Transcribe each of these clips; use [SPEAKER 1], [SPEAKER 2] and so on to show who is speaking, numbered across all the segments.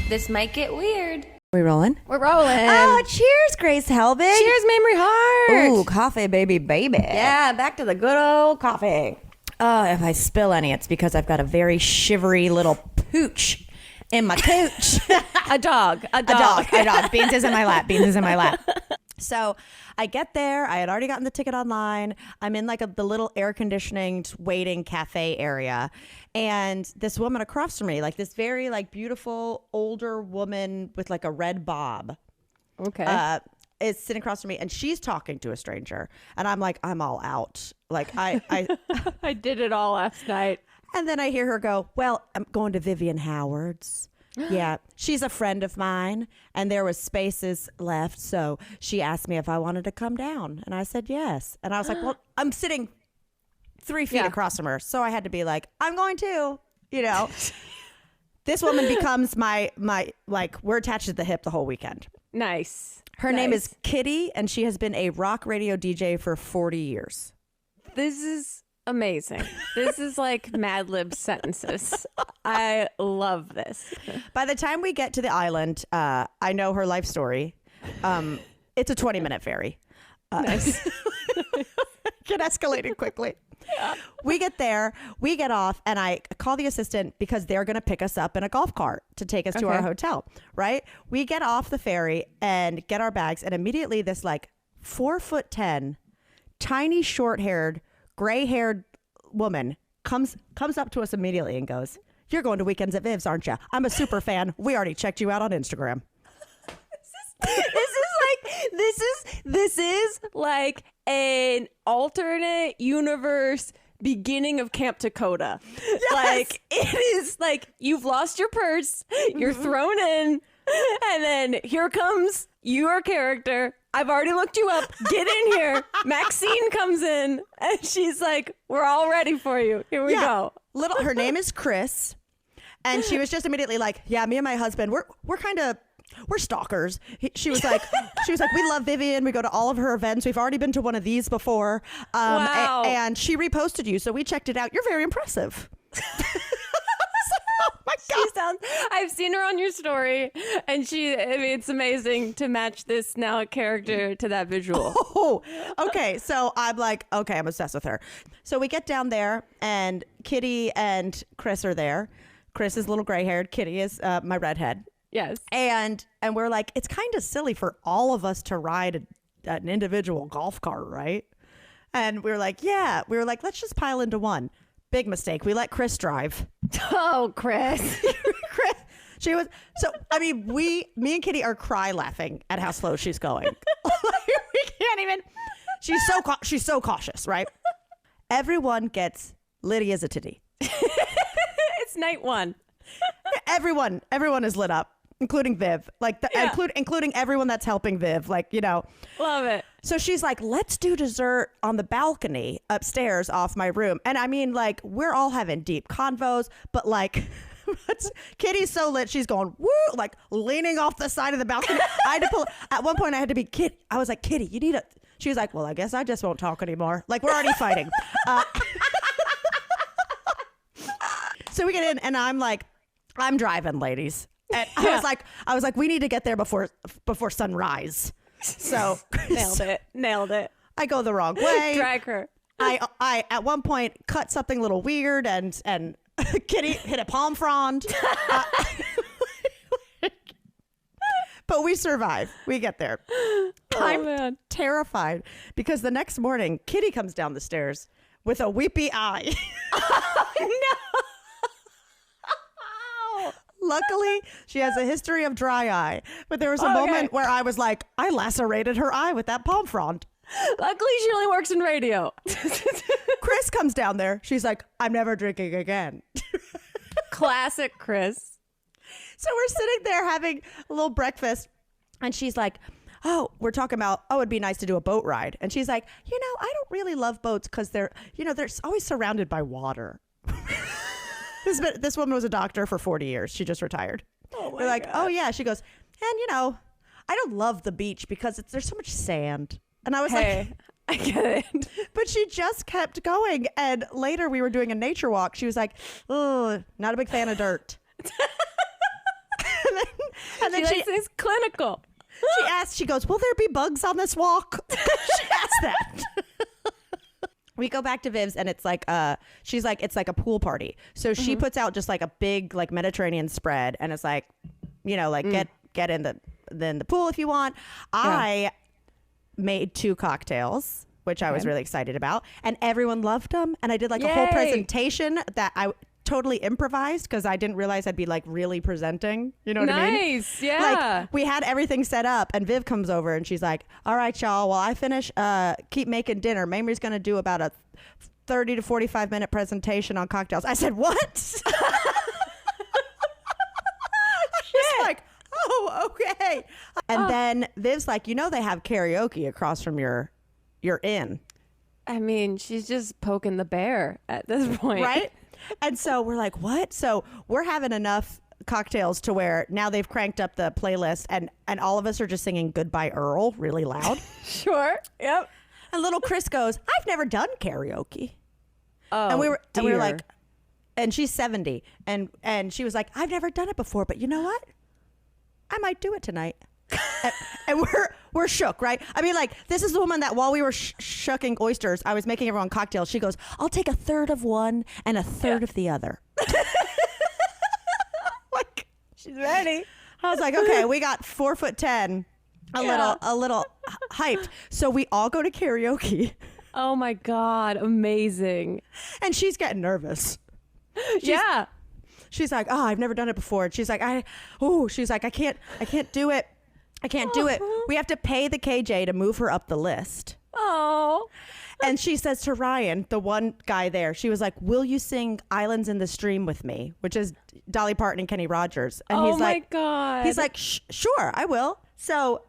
[SPEAKER 1] This might get weird.
[SPEAKER 2] We rolling?
[SPEAKER 1] We're rolling.
[SPEAKER 2] Oh, cheers, Grace Helbig.
[SPEAKER 1] Cheers, Memory Heart.
[SPEAKER 2] Ooh, coffee, baby.
[SPEAKER 1] Yeah, back to the good old coffee.
[SPEAKER 2] Oh, if I spill any, it's because I've got a very shivery little pooch in my cooch.
[SPEAKER 1] A dog.
[SPEAKER 2] A dog. Beans is in my lap. So I get there. I had already gotten the ticket online. I'm in like the little air conditioning waiting cafe area. And this woman across from me, like this very like beautiful older woman with like a red bob.
[SPEAKER 1] Okay.
[SPEAKER 2] Is sitting across from me and she's talking to a stranger. And I'm like, I'm all out. Like I
[SPEAKER 1] I did it all last night.
[SPEAKER 2] And then I hear her go, well, I'm going to Vivian Howard's. Yeah, she's a friend of mine, and there was spaces left, so she asked me if I wanted to come down, and I said yes. And I was like, well, I'm sitting 3 feet across from her, so I had to be like, I'm going to, you know. This woman becomes my like, we're attached at the hip the whole weekend.
[SPEAKER 1] Nice.
[SPEAKER 2] Her name is Kitty, and she has been a rock radio DJ for 40 years.
[SPEAKER 1] This is amazing. This is like Mad Lib sentences. I love this.
[SPEAKER 2] By the time we get to the island, I know her life story. It's a 20-minute ferry.
[SPEAKER 1] Nice.
[SPEAKER 2] Get escalated quickly. Yeah. We get there, we get off, and I call the assistant because they're going to pick us up in a golf cart to take us to our hotel, right? We get off the ferry and get our bags, and immediately this like 4'10", tiny short-haired, gray-haired woman comes up to us immediately and goes, "You're going to Weekends at Viv's, aren't you? I'm a super fan. We already checked you out on Instagram."
[SPEAKER 1] This is like an alternate universe beginning of Camp Dakota. Yes. Like it is like you've lost your purse, you're thrown in, and then here comes your character. I've already looked you up. Get in here. Maxine comes in and she's like, we're all ready for you. Here we go.
[SPEAKER 2] Her name is Chris. And she was just immediately like, yeah, me and my husband, we're stalkers. She was like, we love Vivian. We go to all of her events. We've already been to one of these before.
[SPEAKER 1] Wow.
[SPEAKER 2] And she reposted you. So we checked it out. You're very impressive. Oh my God.
[SPEAKER 1] I've seen her on your story, and it's amazing to match this now character to that visual.
[SPEAKER 2] Oh, okay. So I'm like, okay, I'm obsessed with her. So we get down there, and Kitty and Chris are there. Chris is little gray-haired. Kitty is my redhead.
[SPEAKER 1] Yes.
[SPEAKER 2] And we're like, it's kind of silly for all of us to ride an individual golf cart, right? And we were like, let's just pile into one. Big mistake. We let Chris drive.
[SPEAKER 1] Oh, Chris.
[SPEAKER 2] Chris. She was so. I mean, me and Kitty are cry laughing at how slow she's going. We can't even. She's so cautious, right? Everyone gets Lydia's a titty.
[SPEAKER 1] It's night one.
[SPEAKER 2] Everyone is lit up, including Viv. Like including everyone that's helping Viv. Like, you know.
[SPEAKER 1] Love it.
[SPEAKER 2] So she's like, let's do dessert on the balcony upstairs off my room. And I mean, like, we're all having deep convos, but like, Kitty's so lit. She's going, woo, like leaning off the side of the balcony. I had to pull, at one point I had to be, Kitty. I was like, Kitty, you need she was like, well, I guess I just won't talk anymore. Like, we're already fighting. So we get in and I'm like, I'm driving, ladies. And I was like, we need to get there before sunrise. So
[SPEAKER 1] nailed it.
[SPEAKER 2] I go the wrong way.
[SPEAKER 1] Drag her.
[SPEAKER 2] I at one point cut something a little weird and Kitty hit a palm frond. But we survive. We get there. I'm terrified because the next morning Kitty comes down the stairs with a weepy eye.
[SPEAKER 1] Oh, no.
[SPEAKER 2] Luckily, she has a history of dry eye. But there was a moment where I was like, I lacerated her eye with that palm frond.
[SPEAKER 1] Luckily, she only works in radio.
[SPEAKER 2] Chris comes down there. She's like, I'm never drinking again.
[SPEAKER 1] Classic Chris.
[SPEAKER 2] So we're sitting there having a little breakfast. And she's like, we're talking about, it'd be nice to do a boat ride. And she's like, I don't really love boats because they're always surrounded by water. This woman was a doctor for 40 years. She just retired. We're like, God. Oh, yeah. She goes, and, I don't love the beach because there's so much sand. And I was like,
[SPEAKER 1] I get it.
[SPEAKER 2] But she just kept going. And later we were doing a nature walk. She was like, oh, not a big fan of dirt. And then And then
[SPEAKER 1] she is clinical.
[SPEAKER 2] she goes, will there be bugs on this walk? She asked that. We go back to Viv's and it's like, she's like, it's like a pool party. So she puts out just like a big like Mediterranean spread and it's like, you know, like get in the pool if you want. I made 2 cocktails, which I was really excited about, and everyone loved them. And I did like a whole presentation that I totally improvised because I didn't realize I'd be like really presenting. You know what I mean?
[SPEAKER 1] Nice, yeah.
[SPEAKER 2] Like we had everything set up, and Viv comes over and she's like, "All right, y'all. While I finish, keep making dinner. Mamrie's gonna do about a 30 to 45-minute presentation on cocktails." I said, "What?" She's like, "Oh, okay." And then Viv's like, "You know, they have karaoke across from your inn."
[SPEAKER 1] I mean, she's just poking the bear at this point.
[SPEAKER 2] Right? And so we're like, what? So we're having enough cocktails to where now they've cranked up the playlist and all of us are just singing Goodbye Earl really loud.
[SPEAKER 1] Sure. Yep.
[SPEAKER 2] And little Chris goes, I've never done karaoke.
[SPEAKER 1] Oh,
[SPEAKER 2] and we were
[SPEAKER 1] dear.
[SPEAKER 2] like, and she's 70. And she was like, I've never done it before, but you know what? I might do it tonight. and we're shook, right? I mean, like, this is the woman that while we were shucking oysters, I was making everyone cocktails. She goes, I'll take a third of one and a third of the other. Like,
[SPEAKER 1] she's ready.
[SPEAKER 2] I was like, okay, we got 4'10", a little hyped. So we all go to karaoke.
[SPEAKER 1] Oh my God, amazing.
[SPEAKER 2] And she's getting nervous. She's like, oh, I've never done it before. And she's like, I can't do it. I can't do it. We have to pay the KJ to move her up the list.
[SPEAKER 1] Oh.
[SPEAKER 2] And she says to Ryan, the one guy there, she was like, will you sing Islands in the Stream with me? Which is Dolly Parton and Kenny Rogers. And he's like,
[SPEAKER 1] my God.
[SPEAKER 2] He's like, sure, I will. So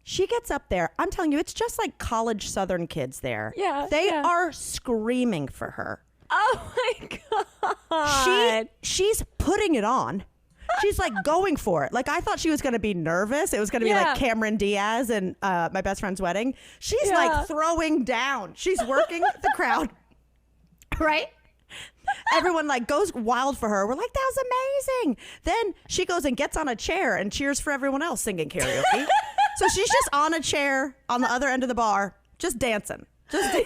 [SPEAKER 2] she gets up there. I'm telling you, it's just like college Southern kids there.
[SPEAKER 1] Yeah.
[SPEAKER 2] They are screaming for her.
[SPEAKER 1] Oh my God.
[SPEAKER 2] She's putting it on. She's like going for it. Like I thought she was going to be nervous. It was going to be like Cameron Diaz and My Best Friend's Wedding. She's like throwing down. She's working the crowd. Right? Everyone like goes wild for her. We're like, that was amazing. Then she goes and gets on a chair and cheers for everyone else singing karaoke. So she's just on a chair on the other end of the bar, just dancing.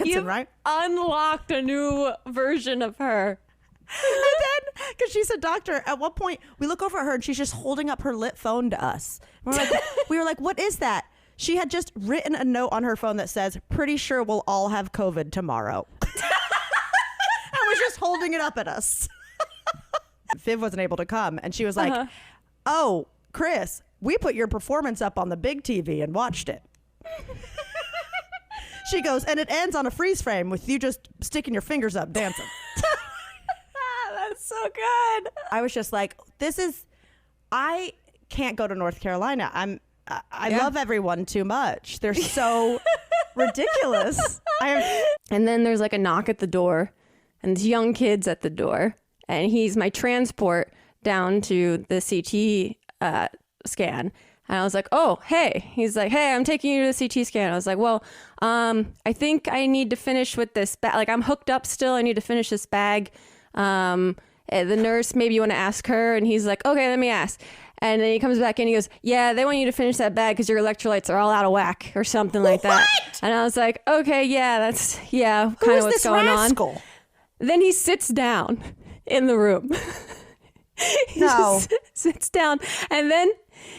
[SPEAKER 2] You've
[SPEAKER 1] right? Unlocked a new version of her.
[SPEAKER 2] And then, because she's a doctor, at one point we look over at her and she's just holding up her lit phone to us. We were like, what is that? She had just written a note on her phone that says, pretty sure we'll all have COVID tomorrow. And was just holding it up at us. Viv wasn't able to come. And she was like, oh, Chris, we put your performance up on the big TV and watched it. She goes, and it ends on a freeze frame with you just sticking your fingers up dancing.
[SPEAKER 1] That's so good.
[SPEAKER 2] I was just like, I can't go to North Carolina. I love everyone too much. They're so ridiculous.
[SPEAKER 1] And then there's like a knock at the door and there's young kids at the door. And he's my transport down to the CT scan. And I was like, oh, hey. He's like, hey, I'm taking you to the CT scan. I was like, well, I think I need to finish with this bag. Like, I'm hooked up still. I need to finish this bag. The nurse, maybe you want to ask her. And he's like, okay, let me ask. And then he comes back in. He goes, yeah, they want you to finish that bag because your electrolytes are all out of whack or something like that. And I was like, okay, yeah, that's, kind of what's going on. Then he sits down in the room. He just sits down. And then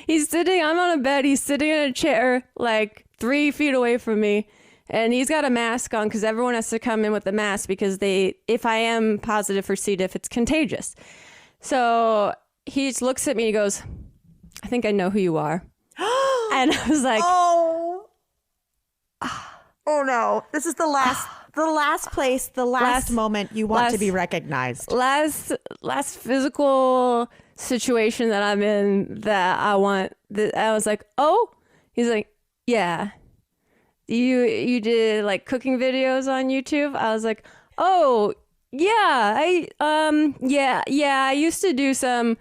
[SPEAKER 1] I'm on a bed. He's sitting in a chair like 3 feet away from me. And he's got a mask on because everyone has to come in with a mask because if I am positive for C. diff, it's contagious. So he just looks at me and he goes, I think I know who you are. And I was like,
[SPEAKER 2] oh no, this is the last moment you want to be recognized.
[SPEAKER 1] Last physical situation that I'm in that I want. I was like, oh, he's like, yeah. You did like cooking videos on YouTube? I was like, oh yeah, I used to do some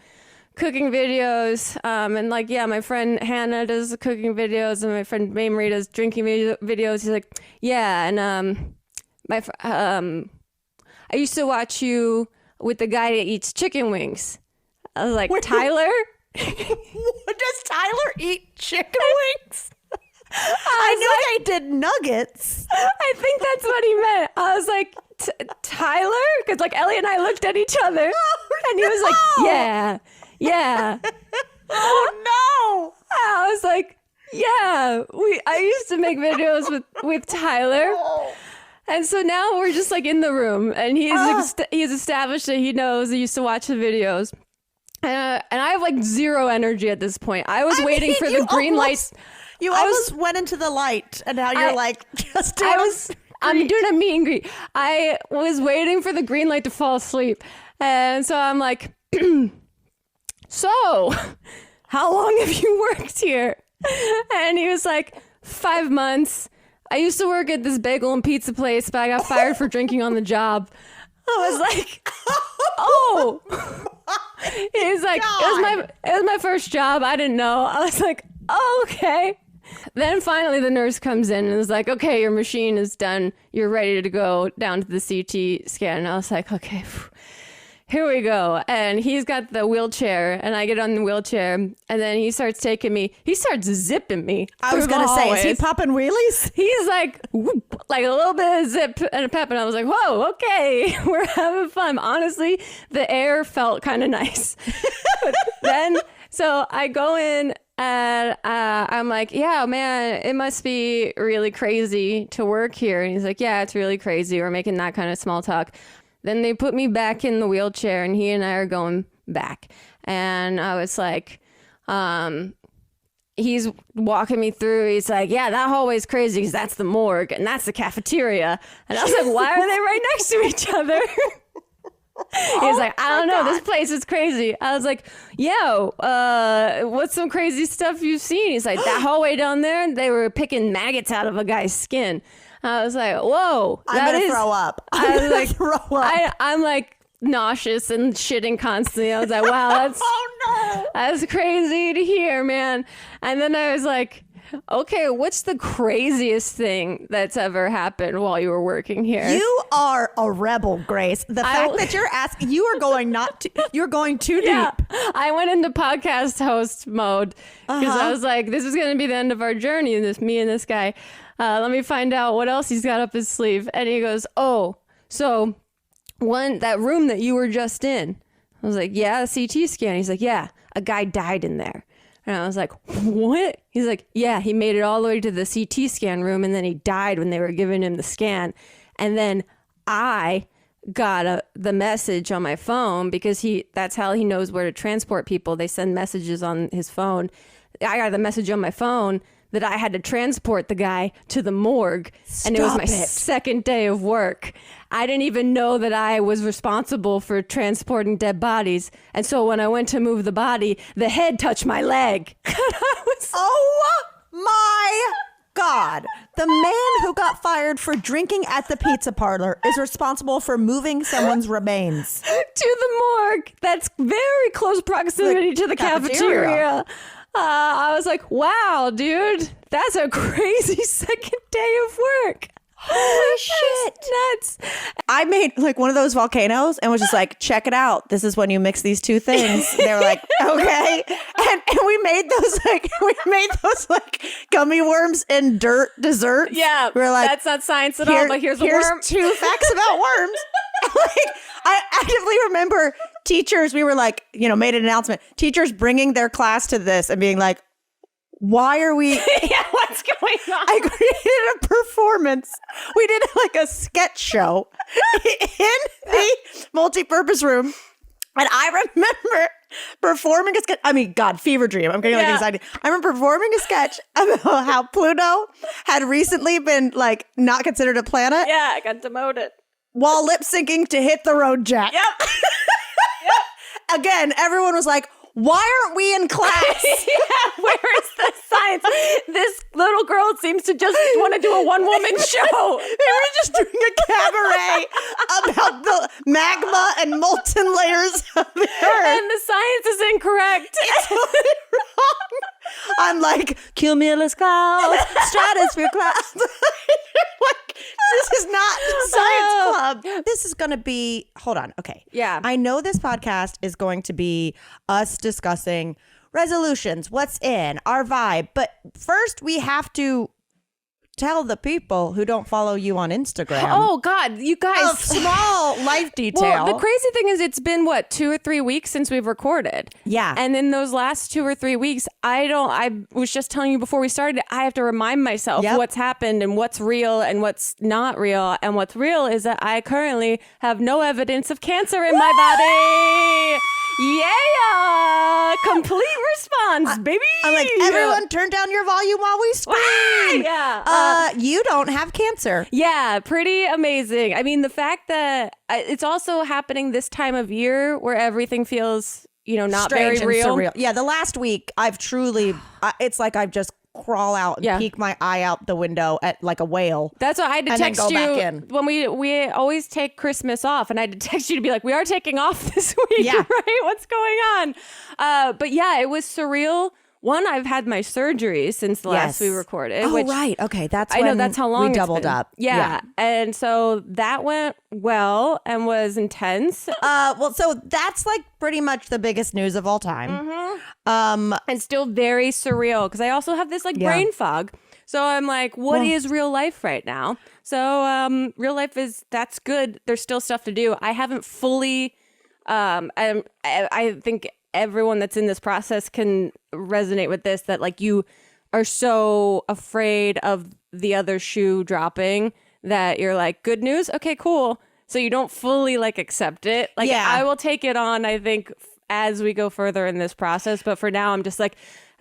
[SPEAKER 1] cooking videos, and like my friend Hannah does the cooking videos, and my friend Mamrie does drinking videos. He's like, yeah, and I used to watch you with the guy that eats chicken wings. I was like, Tyler?
[SPEAKER 2] Does Tyler eat chicken wings? I knew they did nuggets.
[SPEAKER 1] I think that's what he meant. I was like, Tyler? Because like Ellie and I looked at each other and he was like, yeah.
[SPEAKER 2] Oh, no.
[SPEAKER 1] I was like, yeah. I used to make videos with Tyler. And so now we're just like in the room and he's established that he knows. He used to watch the videos. And I have like zero energy at this point. I was waiting for the green light.
[SPEAKER 2] You almost went into the light and now you're I'm
[SPEAKER 1] doing a meet and greet. I was waiting for the green light to fall asleep. And so I'm like, so how long have you worked here? And he was like, 5 months. I used to work at this bagel and pizza place, but I got fired for drinking on the job. I was like, oh. He was like, it was my first job. I didn't know. I was like, oh, okay. Then finally the nurse comes in and is like, okay, your machine is done. You're ready to go down to the CT scan. And I was like, okay, here we go. And he's got the wheelchair and I get on the wheelchair and then he starts taking me. He starts zipping me.
[SPEAKER 2] I was going to say, is he popping wheelies?
[SPEAKER 1] He's like, whoop, like a little bit of zip and a pep. And I was like, whoa, okay, we're having fun. Honestly, the air felt kind of nice. Then, so I go in and I'm like, yeah, man, it must be really crazy to work here. And he's like, yeah, it's really crazy. We're making that kind of small talk. Then they put me back in the wheelchair and he and I are going back. And I was like, he's walking me through. He's like, yeah, that hallway's crazy because that's the morgue and that's the cafeteria. And I was like, why are they right next to each other? He's like, I don't know. This place is crazy. I was like, yeah, what's some crazy stuff you've seen? He's like, that hallway down there, they were picking maggots out of a guy's skin. I was like, whoa.
[SPEAKER 2] I'm going to throw up.
[SPEAKER 1] I was like, I'm like nauseous and shitting constantly. I was like, wow, that's crazy to hear, man. And then I was like, okay, what's the craziest thing that's ever happened while you were working here?
[SPEAKER 2] You are a rebel, Grace. The fact that you're asking, you're going too deep.
[SPEAKER 1] I went into podcast host mode because I was like, this is going to be the end of our journey. Me and this guy. Let me find out what else he's got up his sleeve. And he goes, oh, so that room that you were just in. I was like, yeah, the CT scan. He's like, yeah, a guy died in there. And I was like, what? He's like, yeah, he made it all the way to the CT scan room and then he died when they were giving him the scan. And then I got the message on my phone because that's how he knows where to transport people. They send messages on his phone. I got the message on my phone that I had to transport the guy to the morgue. And it was my second day of work. I didn't even know that I was responsible for transporting dead bodies. And so when I went to move the body, the head touched my leg.
[SPEAKER 2] Oh my God. The man who got fired for drinking at the pizza parlor is responsible for moving someone's remains
[SPEAKER 1] to the morgue. That's very close proximity to the cafeteria. I was like, wow, dude, that's a crazy second day of work.
[SPEAKER 2] Holy shit.
[SPEAKER 1] Nuts.
[SPEAKER 2] I made like one of those volcanoes and was just like, check it out. This is when you mix these two things. They were like, okay. And we made those like gummy worms in dirt desserts.
[SPEAKER 1] Yeah.
[SPEAKER 2] We were like,
[SPEAKER 1] that's not science at all, but here's a worm.
[SPEAKER 2] 2 facts about worms. Like, I actively remember teachers, we were like, made an announcement. Teachers bringing their class to this and being like, why are we?
[SPEAKER 1] Yeah, what's going on?
[SPEAKER 2] I created a performance. We did like a sketch show in the multi-purpose room. And I remember performing a sketch. I mean, God, fever dream. I'm getting like anxiety. I remember performing a sketch about how Pluto had recently been like not considered a planet.
[SPEAKER 1] Yeah, I got demoted.
[SPEAKER 2] While lip syncing to Hit the Road Jack.
[SPEAKER 1] Yep.
[SPEAKER 2] Again, everyone was like, why aren't we in class?
[SPEAKER 1] Yeah, where is the science? This little girl seems to just want to do a one-woman show.
[SPEAKER 2] They were just doing a cabaret about the magma and molten layers of the earth.
[SPEAKER 1] And the science is incorrect.
[SPEAKER 2] It's totally wrong. I'm like, cumulus clouds, stratosphere clouds. Like, this is not Science Club. This is going to be, hold on. Okay.
[SPEAKER 1] Yeah.
[SPEAKER 2] I know this podcast is going to be us discussing resolutions, what's in our vibe. But first, we have to tell the people who don't follow you on Instagram.
[SPEAKER 1] Oh God, you guys!
[SPEAKER 2] A small life detail.
[SPEAKER 1] Well, the crazy thing is, it's been what 2 or 3 weeks since we've recorded.
[SPEAKER 2] Yeah,
[SPEAKER 1] and in those last 2 or 3 weeks, I was just telling you before we started, I have to remind myself what's happened and what's real and what's not real. And what's real is that I currently have no evidence of cancer in my body. Yeah, complete response, baby.
[SPEAKER 2] I'm like, everyone turn down your volume while we scream. You don't have cancer.
[SPEAKER 1] Yeah, pretty amazing. I mean, the fact that it's also happening this time of year where everything feels, not
[SPEAKER 2] strange
[SPEAKER 1] very real.
[SPEAKER 2] And surreal. Yeah, the last week I've truly, it's like I've just crawl out and peek my eye out the window at like a whale.
[SPEAKER 1] That's why I had to text you
[SPEAKER 2] back in.
[SPEAKER 1] When we always take Christmas off, and I had to text you to be like, we are taking off this week, right? What's going on? But yeah, it was surreal. One, I've had my surgery since the last we recorded.
[SPEAKER 2] Oh, right. Okay. That's
[SPEAKER 1] I know that's how long
[SPEAKER 2] we doubled up.
[SPEAKER 1] Yeah. And so that went well and was intense.
[SPEAKER 2] Well, so that's like pretty much the biggest news of all time.
[SPEAKER 1] Mm-hmm. And still very surreal because I also have this like brain fog. So I'm like, what is real life right now? So real life that's good. There's still stuff to do. I haven't fully, I think everyone that's in this process can resonate with this, that like you are so afraid of the other shoe dropping that you're like, good news? Okay, cool. So you don't fully like accept it. Like I will take it on, I think, as we go further in this process. But for now, I'm just like,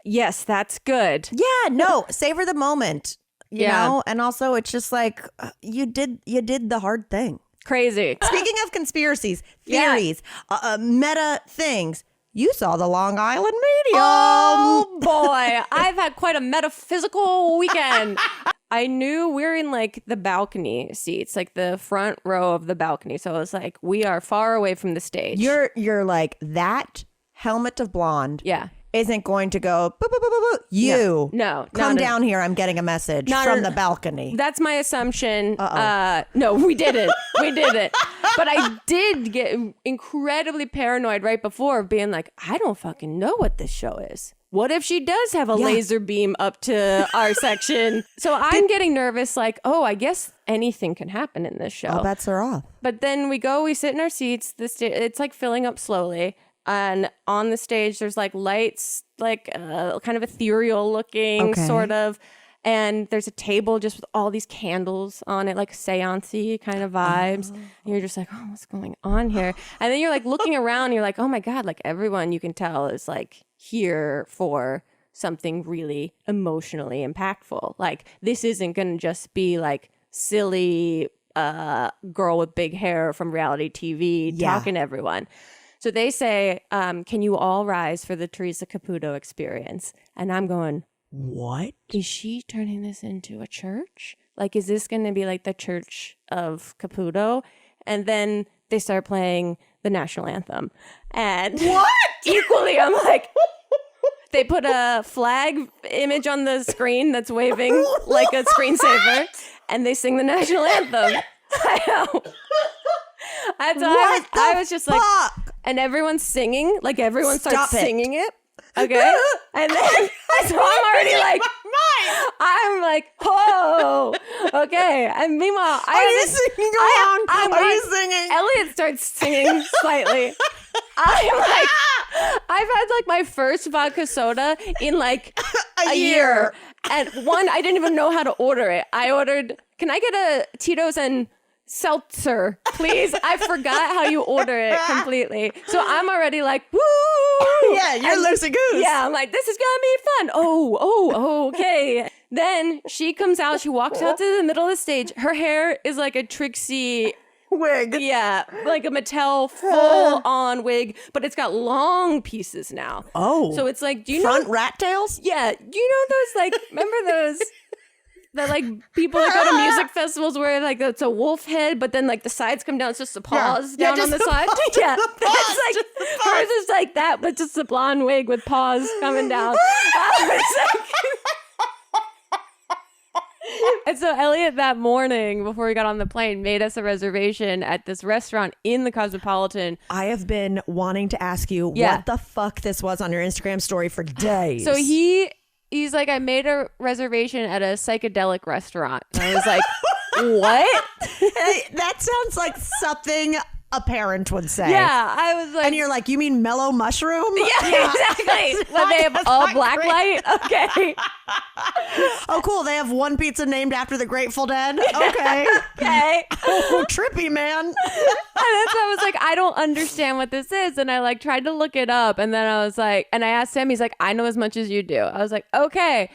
[SPEAKER 1] yes, that's good.
[SPEAKER 2] Yeah, no, savor the moment, you know? And also it's just like, you did the hard thing.
[SPEAKER 1] Crazy.
[SPEAKER 2] Speaking of conspiracies, theories, meta things, you saw the Long Island Medium.
[SPEAKER 1] Oh, boy. I've had quite a metaphysical weekend. I knew we're in like the balcony seats, like the front row of the balcony. So I was like, we are far away from the stage.
[SPEAKER 2] You're like, that helmet of blonde isn't going to go, boop, boop, boop, boop, boop. You.
[SPEAKER 1] No.
[SPEAKER 2] Come down here. I'm getting a message from the balcony.
[SPEAKER 1] That's my assumption. No, we didn't. We didn't. But I did get incredibly paranoid right before, being like, I don't fucking know what this show is. What if she does have a laser beam up to our section? So I'm getting nervous, like, oh, I guess anything can happen in this show.
[SPEAKER 2] All bets are off.
[SPEAKER 1] But then we sit in our seats. It's like filling up slowly. And on the stage, there's like lights, like kind of ethereal looking, sort of. And there's a table just with all these candles on it, like seance-y kind of vibes. And you're just like, oh, what's going on here? And then you're like looking around and you're like, oh my God, like everyone you can tell is like here for something really emotionally impactful. Like this isn't going to just be like silly girl with big hair from reality TV talking to everyone. So they say, can you all rise for the Theresa Caputo experience? And I'm going,
[SPEAKER 2] what?
[SPEAKER 1] Is she turning this into a church? Like, is this going to be like the church of Caputo? And then they start playing the national anthem. And
[SPEAKER 2] what?
[SPEAKER 1] Equally, I'm like, they put a flag image on the screen that's waving like a screensaver. And they sing the national anthem. I know. I was just like, and everyone's singing, like everyone starts singing it. Okay. And then so I'm already like, I'm like, oh, okay. And meanwhile,
[SPEAKER 2] are you singing along? Are you singing?
[SPEAKER 1] Elliot starts singing slightly. I'm like, I've had like my first vodka soda in like a year. And one, I didn't even know how to order it. I ordered, can I get a Tito's and seltzer, please? I forgot how you order it completely. So I'm already like, woo!
[SPEAKER 2] Yeah, you're loosey goose.
[SPEAKER 1] Yeah, I'm like, this is gonna be fun. Oh, okay. Then she comes out, she walks out to the middle of the stage. Her hair is like a Trixie
[SPEAKER 2] wig.
[SPEAKER 1] Yeah, like a Mattel full-on wig, but it's got long pieces now.
[SPEAKER 2] Oh.
[SPEAKER 1] So it's like, do you
[SPEAKER 2] front
[SPEAKER 1] know
[SPEAKER 2] rat tails?
[SPEAKER 1] Yeah. Do you know those, like, remember those that like people that go to music festivals where like it's a wolf head, but then like the sides come down, it's just the paws down on the side. Yeah, that's like hers is like that, but just a blonde wig with paws coming down. And so Elliot that morning before we got on the plane made us a reservation at this restaurant in the Cosmopolitan.
[SPEAKER 2] I have been wanting to ask you what the fuck this was on your Instagram story for days.
[SPEAKER 1] So he's like, I made a reservation at a psychedelic restaurant. And I was like, what?
[SPEAKER 2] Hey, that sounds like something a parent would say.
[SPEAKER 1] Yeah, I was like,
[SPEAKER 2] and you're like, you mean mellow mushroom?
[SPEAKER 1] Yeah, exactly. When they have a black light. Okay.
[SPEAKER 2] Oh, cool. They have one pizza named after the Grateful Dead.
[SPEAKER 1] Yeah.
[SPEAKER 2] Okay.
[SPEAKER 1] Okay.
[SPEAKER 2] Oh, trippy, man.
[SPEAKER 1] And so I was like, I don't understand what this is. And I like tried to look it up. And then I was like, and I asked him, he's like, I know as much as you do. I was like, okay.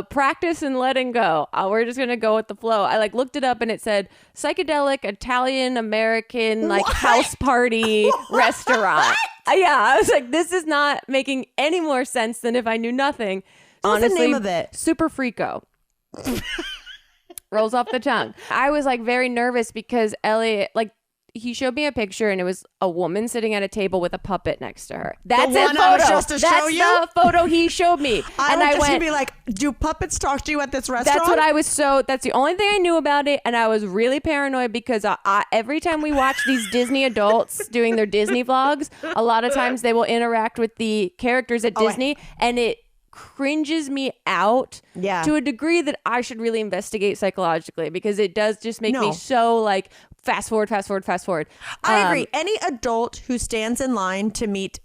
[SPEAKER 1] Practice and letting go. We're just gonna go with the flow. I like looked it up and it said psychedelic Italian American like house party restaurant. Yeah, I was like, this is not making any more sense than if I knew nothing.
[SPEAKER 2] What's
[SPEAKER 1] Honestly,
[SPEAKER 2] the name of it?
[SPEAKER 1] Superfrico. Rolls off the tongue. I was like very nervous because Elliot, like, he showed me a picture and it was a woman sitting at a table with a puppet next to her. That's
[SPEAKER 2] the one
[SPEAKER 1] photo.
[SPEAKER 2] I was just to
[SPEAKER 1] That's
[SPEAKER 2] show you?
[SPEAKER 1] the photo he showed me.
[SPEAKER 2] I went, be like, do puppets talk to you at this restaurant?
[SPEAKER 1] That's what I was that's the only thing I knew about it. And I was really paranoid because every time we watch these Disney adults doing their Disney vlogs, a lot of times they will interact with the characters at Disney and it cringes me out to a degree that I should really investigate psychologically because it does just make me so like fast forward.
[SPEAKER 2] I agree. Any adult who stands in line to meet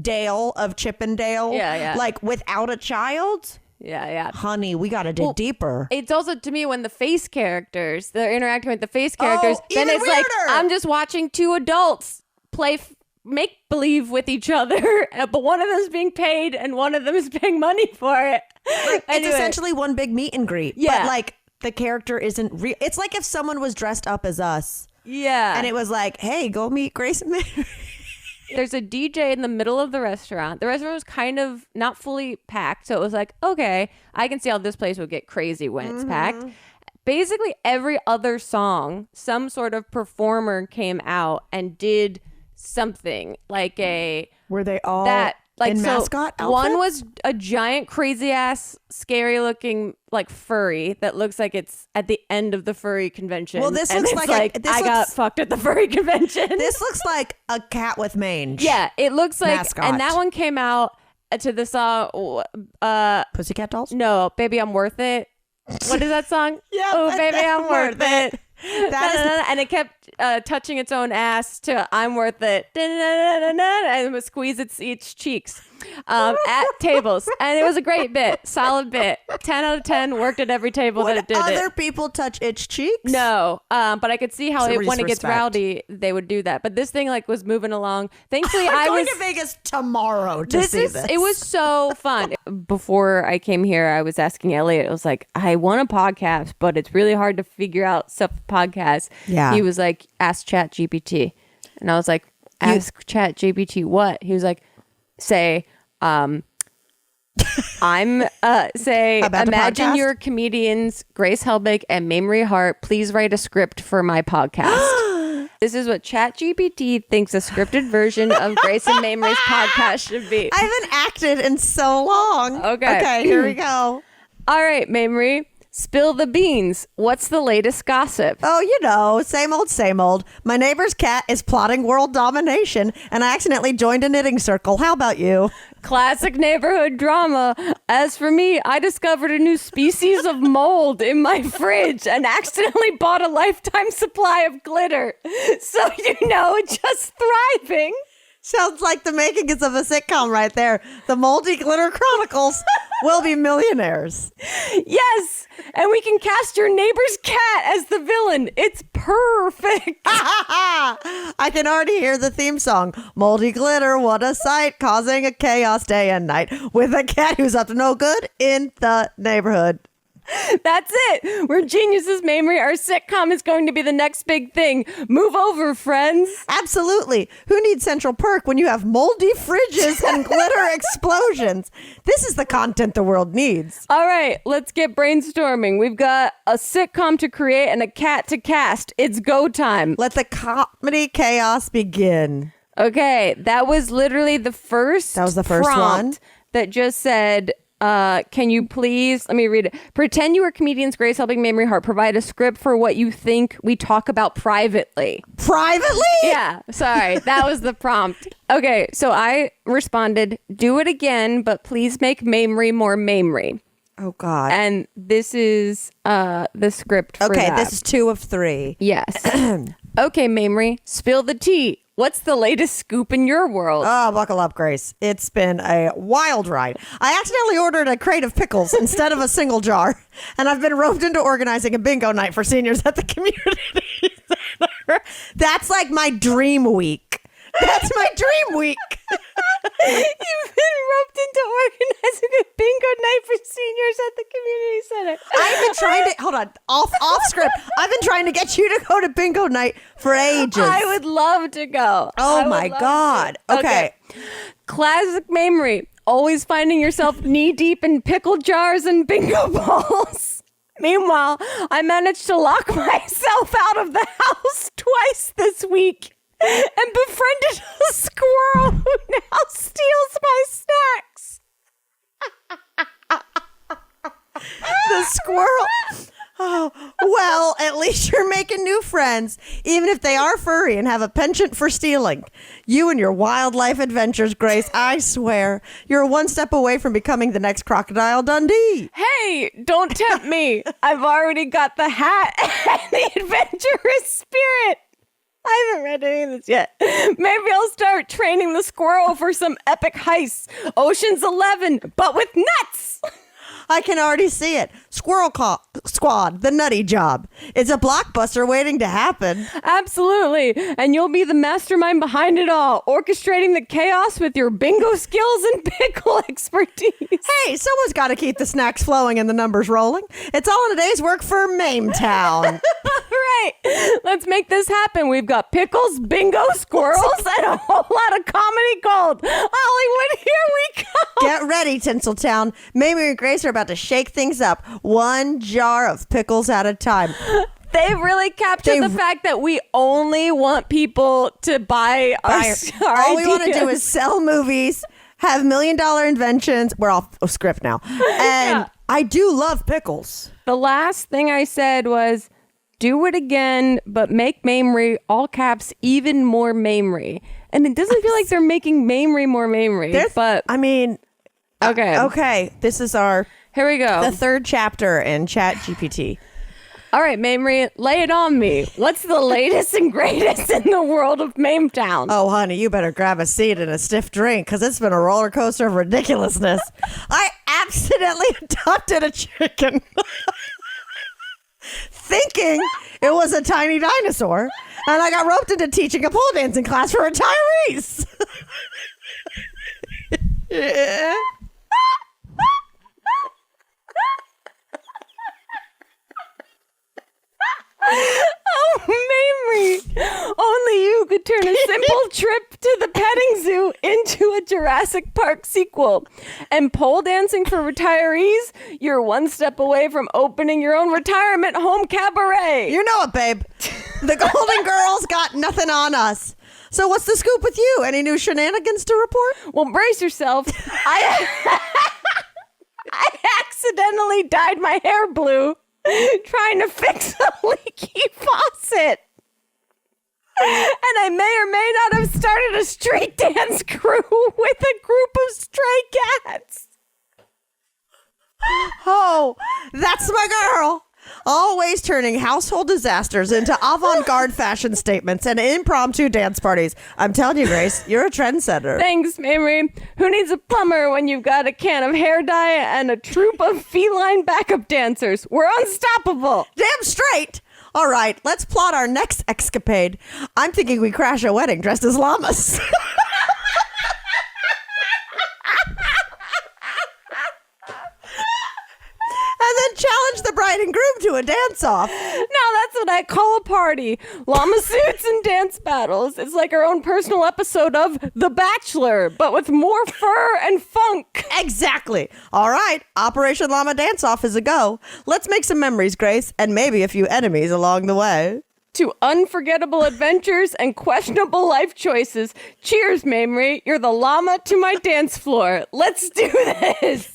[SPEAKER 2] Dale of Chippendale, like without a child, honey, we gotta dig deeper.
[SPEAKER 1] It's also to me when the face characters, they're interacting with the face characters, then it's
[SPEAKER 2] weirder.
[SPEAKER 1] like I'm just watching two adults play make believe with each other, but one of them is being paid and one of them is paying money for it.
[SPEAKER 2] Like, it's essentially one big meet and greet.
[SPEAKER 1] Yeah.
[SPEAKER 2] But like the character isn't real. It's like if someone was dressed up as us.
[SPEAKER 1] Yeah.
[SPEAKER 2] And it was like, hey, go meet Grace and Mary.
[SPEAKER 1] There's a DJ in the middle of the restaurant. The restaurant was kind of not fully packed. So it was like, okay, I can see how this place would get crazy when it's packed. Basically every other song, some sort of performer came out and did something like
[SPEAKER 2] were they all
[SPEAKER 1] in
[SPEAKER 2] mascot outfits?
[SPEAKER 1] One was a giant crazy ass scary looking like furry that looks like it's at the end of the furry convention.
[SPEAKER 2] Well, this looks like
[SPEAKER 1] I got fucked at the furry convention.
[SPEAKER 2] This looks like a cat with mange.
[SPEAKER 1] Yeah, it looks like
[SPEAKER 2] mascot.
[SPEAKER 1] And that one came out to the song
[SPEAKER 2] Pussycat Dolls?
[SPEAKER 1] No, Baby I'm Worth It. What is that song?
[SPEAKER 2] Yeah,
[SPEAKER 1] oh baby I'm worth it. And it kept touching its own ass to I'm worth it and it would squeeze its cheeks at tables, and it was a great bit, solid bit, 10 out of 10, worked at every table that it did.
[SPEAKER 2] Other people touch its cheeks?
[SPEAKER 1] No, but I could see how when it gets rowdy they would do that, but this thing like was moving along. Thankfully
[SPEAKER 2] I'm going to Vegas tomorrow to see this.
[SPEAKER 1] It was so fun. Before I came here I was asking Elliot, I was like, I want a podcast but it's really hard to figure out stuff to podcast. He was like, ask ChatGPT, and I was like, ask ChatGPT what? He was like, say imagine you're comedians Grace Helbig and Mamrie Hart, please write a script for my podcast. This is what ChatGPT thinks a scripted version of Grace and Mamrie's podcast should be.
[SPEAKER 2] I haven't acted in so long. Okay, here we go.
[SPEAKER 1] All right, Mamrie, spill the beans. What's the latest gossip?
[SPEAKER 2] Oh, you know, same old, same old. My neighbor's cat is plotting world domination, and I accidentally joined a knitting circle. How about you?
[SPEAKER 1] Classic neighborhood drama. As for me, I discovered a new species of mold in my fridge and accidentally bought a lifetime supply of glitter. So, just thriving.
[SPEAKER 2] Sounds like the makings of a sitcom right there. The Moldy Glitter Chronicles will be millionaires.
[SPEAKER 1] Yes, and we can cast your neighbor's cat as the villain. It's perfect.
[SPEAKER 2] I can already hear the theme song. Moldy glitter, what a sight, causing a chaos day and night with a cat who's up to no good in the neighborhood.
[SPEAKER 1] That's it. We're geniuses, Mamrie. Our sitcom is going to be the next big thing. Move over, friends.
[SPEAKER 2] Absolutely. Who needs Central Perk when you have moldy fridges and glitter explosions? This is the content the world needs.
[SPEAKER 1] All right, let's get brainstorming. We've got a sitcom to create and a cat to cast. It's go time.
[SPEAKER 2] Let the comedy chaos begin.
[SPEAKER 1] Okay, that was literally the first.
[SPEAKER 2] That was the first
[SPEAKER 1] prompt
[SPEAKER 2] one
[SPEAKER 1] that just said, Can you please, let me read it. Pretend you are comedians Grace helping Mamrie Hart provide a script for what you think we talk about privately.
[SPEAKER 2] Privately?
[SPEAKER 1] Yeah, sorry. That was the prompt. Okay, so I responded, do it again, but please make Mamrie more Mamrie.
[SPEAKER 2] Oh, God.
[SPEAKER 1] And this is the script for that.
[SPEAKER 2] Okay, this is 2 of 3.
[SPEAKER 1] Yes. Okay, Mamrie, spill the tea. What's the latest scoop in your world?
[SPEAKER 2] Oh, buckle up, Grace. It's been a wild ride. I accidentally ordered a crate of pickles instead of a single jar, and I've been roped into organizing a bingo night for seniors at the community center. That's like my dream week. That's my dream week.
[SPEAKER 1] You've been roped into organizing a bingo night for seniors at the community center.
[SPEAKER 2] I've been trying to, hold on, off script. I've been trying to get you to go to bingo night for ages.
[SPEAKER 1] I would love to go.
[SPEAKER 2] Oh my God. Okay.
[SPEAKER 1] Classic Mamrie. Always finding yourself knee deep in pickle jars and bingo balls. Meanwhile, I managed to lock myself out of the house twice this week and befriended a squirrel who now steals my snacks.
[SPEAKER 2] The squirrel. Oh, well, at least you're making new friends, even if they are furry and have a penchant for stealing. You and your wildlife adventures, Grace, I swear, you're one step away from becoming the next Crocodile Dundee.
[SPEAKER 1] Hey, don't tempt me. I've already got the hat and the adventurous spirit. I haven't read any of this yet. Maybe I'll start training the squirrel for some epic heists. Ocean's 11, but with nuts.
[SPEAKER 2] I can already see it. Squad, the nutty job. It's a blockbuster waiting to happen.
[SPEAKER 1] Absolutely. And you'll be the mastermind behind it all, orchestrating the chaos with your bingo skills and pickle expertise.
[SPEAKER 2] Hey, someone's got to keep the snacks flowing and the numbers rolling. It's all in a day's work for Mametown.
[SPEAKER 1] Right. Let's make this happen. We've got pickles, bingo, squirrels, and a whole lot of comedy gold. Hollywood, here we go.
[SPEAKER 2] Get ready, Tinseltown. Mamie and Grace are about to shake things up, one jar of pickles at a time.
[SPEAKER 1] They've really captured the fact that we only want people to buy our
[SPEAKER 2] all we want to
[SPEAKER 1] ideas.
[SPEAKER 2] do is sell movies, have $1 million inventions. We're off script now. And I do love pickles.
[SPEAKER 1] The last thing I said was, do it again, but make Mamrie, all caps, even more Mamrie. And it doesn't feel like they're making Mamrie more Mamrie. But
[SPEAKER 2] I mean,
[SPEAKER 1] okay.
[SPEAKER 2] Okay, this is our
[SPEAKER 1] Here we go.
[SPEAKER 2] the third chapter in Chat GPT.
[SPEAKER 1] All right, Mamrie, lay it on me. What's the latest and greatest in the world of Mametown?
[SPEAKER 2] Oh, honey, you better grab a seat and a stiff drink because it's been a roller coaster of ridiculousness. I accidentally adopted a chicken. Thinking it was a tiny dinosaur, and I got roped into teaching a pole dancing class for retirees. Yeah.
[SPEAKER 1] Oh, Mamrie, only you could turn a simple trip to the petting zoo into a Jurassic Park sequel. And pole dancing for retirees, you're one step away from opening your own retirement home cabaret.
[SPEAKER 2] You know it, babe. The Golden Girls got nothing on us. So what's the scoop with you? Any new shenanigans to report?
[SPEAKER 1] Well, brace yourself. I accidentally dyed my hair blue trying to fix a leaky faucet. And I may or may not have started a street dance crew with a group of stray cats.
[SPEAKER 2] Oh, that's my girl. Always turning household disasters into avant-garde fashion statements and impromptu dance parties. I'm telling you, Grace, you're a trendsetter.
[SPEAKER 1] Thanks, Mamrie. Who needs a plumber when you've got a can of hair dye and a troupe of feline backup dancers? We're unstoppable.
[SPEAKER 2] Damn straight. All right, let's plot our next escapade. I'm thinking we crash a wedding dressed as llamas. And then challenge the bride and groom to a dance-off.
[SPEAKER 1] Now that's what I call a party. Llama suits and dance battles. It's like our own personal episode of The Bachelor, but with more fur and funk.
[SPEAKER 2] Exactly. All right, Operation Llama Dance-Off is a go. Let's make some memories, Grace, and maybe a few enemies along the way.
[SPEAKER 1] To unforgettable adventures and questionable life choices. Cheers, Mamrie. You're the llama to my dance floor. Let's do this.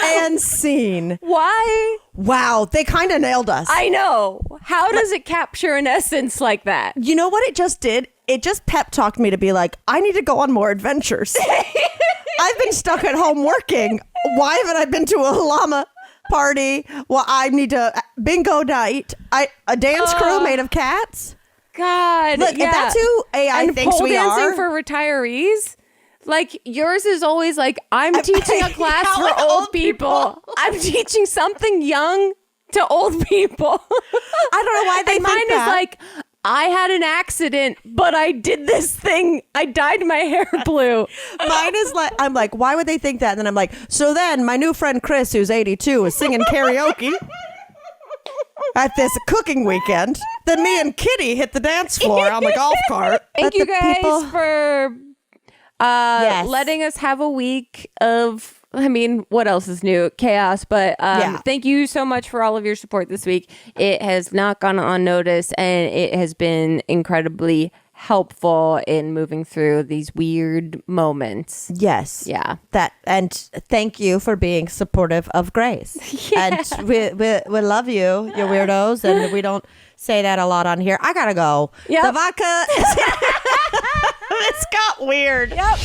[SPEAKER 2] And scene.
[SPEAKER 1] Why?
[SPEAKER 2] Wow, they kind of nailed us.
[SPEAKER 1] I know. How does it capture an essence like that?
[SPEAKER 2] You know what it just did? It just pep talked me to be like, I need to go on more adventures. I've been stuck at home working. Why haven't I been to a llama party? Well, I need to bingo night. A dance crew made of cats.
[SPEAKER 1] God,
[SPEAKER 2] Look, if that's who AI
[SPEAKER 1] and
[SPEAKER 2] thinks
[SPEAKER 1] pole
[SPEAKER 2] we
[SPEAKER 1] dancing
[SPEAKER 2] are.
[SPEAKER 1] for retirees. Like yours is always like, I'm teaching a class
[SPEAKER 2] Yeah,
[SPEAKER 1] for
[SPEAKER 2] like
[SPEAKER 1] old
[SPEAKER 2] old
[SPEAKER 1] people. I'm teaching something young to old people.
[SPEAKER 2] I don't know why they
[SPEAKER 1] and
[SPEAKER 2] think
[SPEAKER 1] mine
[SPEAKER 2] that.
[SPEAKER 1] is like, I had an accident, but I did this thing. I dyed my hair blue.
[SPEAKER 2] Mine is like, I'm like, why would they think that? And then I'm like, so then my new friend Chris, who's 82, is singing karaoke at this cooking weekend. Then me and Kitty hit the dance floor on the golf cart.
[SPEAKER 1] Thank
[SPEAKER 2] Let
[SPEAKER 1] you
[SPEAKER 2] the
[SPEAKER 1] guys
[SPEAKER 2] people-
[SPEAKER 1] for
[SPEAKER 2] Yes.
[SPEAKER 1] letting us have a week of, I mean, what else is new? Chaos. But thank you so much for all of your support this week. It has not gone unnoticed, and it has been incredibly helpful in moving through these weird moments.
[SPEAKER 2] Yes.
[SPEAKER 1] Yeah.
[SPEAKER 2] That, and thank you for being supportive of Grace.
[SPEAKER 1] Yeah.
[SPEAKER 2] And we love you, you weirdos, and we don't say that a lot on here. I gotta go.
[SPEAKER 1] Yep.
[SPEAKER 2] The vodka it's got weird.
[SPEAKER 1] Yep.